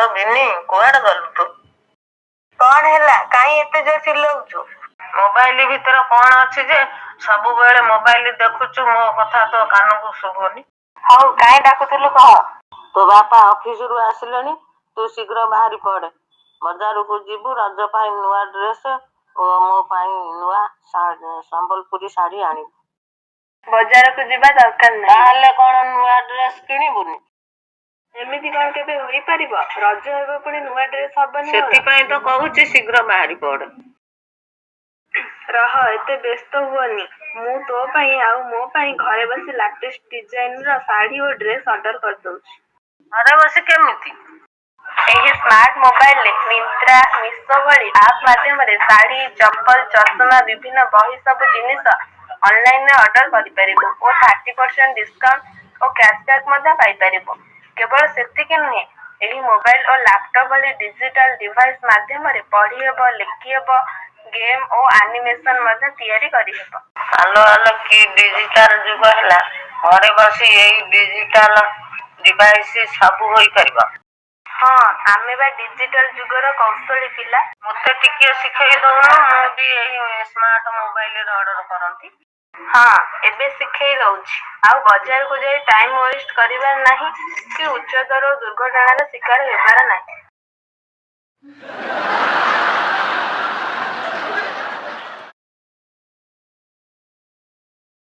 ଆଲୋ ବିନି କୁଆଡେ ଗଲୁ ତୁ? କଣ ହେଲା କାଇଁ ଏତେ ଜୋର ଚିଲ୍ଲଉଛୁ? ମୋବାଇଲ ଭିତରେ କଣ ଅଛି ଯେ ସବୁବେଳେ ମୋବାଇଲ ଦେଖୁଛୁ, ମୋ କଥା ତ କାନକୁ ଶୁଭୁନି। ହଉ କାଇଁ ଡାକୁଥିଲୁ କହ। ତୋ ବାପା ଅଫିସରୁ ଆସିଲେଣି, ତୁ ଶୀଘ୍ର ବାହାରି ପଡେ। ବଜାରକୁ ଯିବୁ, ରଜ ପାଇଁ ନୂଆ ଡ୍ରେସ ଓ ମୋ ପାଇଁ ନୂଆ ସମ୍ବଲପୁରୀ ଶାଢୀ ଆଣିବୁ। ବଜାରକୁ ଯିବା ଦରକାର ନାହିଁ। ତାହେଲେ କଣ ନୂଆ ଡ୍ରେସ କିଣିବୁନି? ଏମିତି କଣ କେବେ ହୋଇପାରିବ? ରଜ ହେବ ପୁଣି ନୂଆ ଡ୍ରେସ ହବନି? ସେଥିପାଇଁ ତ କହୁଛି ଶୀଘ୍ର ବାହାରି ପଡେ। ରହ, ଏତେ ବ୍ୟସ୍ତ ହୁଅନି। ମୁଁ ତୋ ପାଇଁ ଆଉ ମୋ ପାଇଁ ଘରେ ବସି ଲାଟେଷ୍ଟ ଡିଜାଇନର ଶାଢୀ ଓ ଡ୍ରେସ ଅର୍ଡର କରିଦଉଛି। ଘରେ ବସି କେମିତି? ଏହି ସ୍ମାର୍ଟ ମୋବାଇଲରେ ମିନ୍ତ୍ରା, ମିଶୋ ଭଳି ଆପ୍ ମାଧ୍ୟମରେ ଶାଢୀ, ଚପଲ, ଚଷମା, ବିଭିନ୍ନ ବହି ସବୁ ଜିନିଷ ଅନଲାଇନରେ ଅର୍ଡର କରିପାରିବୁ ଓ 30% ଡିସକାଉଣ୍ଟ ଓ କ୍ୟାଶବ୍ୟାକ୍ ମଧ୍ୟ ପାଇପାରିବୁ। କେବଳ ସେତିକି ନୁହେଁ, ଏହି ମୋବାଇଲ ଓ ଲାପଟପ୍ ଭଳି ଡିଜିଟାଲ ଡିଭାଇସ ମାଧ୍ୟମରେ ପଢି ହେବ, ଲେଖି ହେବ, ଗେମ୍ ଓ ଆନିମେସନ ମଧ୍ୟ ତିଆରି କରିହେବ। ଆଲୋ ଆଲୋ କି ଡିଜିଟାଲ ଯୁଗ ହେଲା, ଘରେ ବସି ଏଇ ଡିଜିଟାଲ ଡିଭାଇସ ସବୁ ହୋଇପାରିବ। ହଁ, ଆମେ ବା ଡିଜିଟାଲ ଯୁଗର କୌଶଳୀ ପିଲା। ମତେ ଟିକେ ଶିଖେଇ ଦଉନ, ମୁଁ ବି ଏଇ ସ୍ମାର୍ଟ ମୋବାଇଲରେ ଅର୍ଡର କରନ୍ତି। ହଁ, ଏବେ ଶିଖେଇ ଦଉଛି। ଆଉ ବଜାରକୁ ଯାଇ ଟାଇମ ୱେଷ୍ଟ କରିବାର ନାହିଁ କି ଉଚ୍ଚତର ଦୁର୍ଘଟଣାର ଶିକାର ହେବାର ନାହିଁ।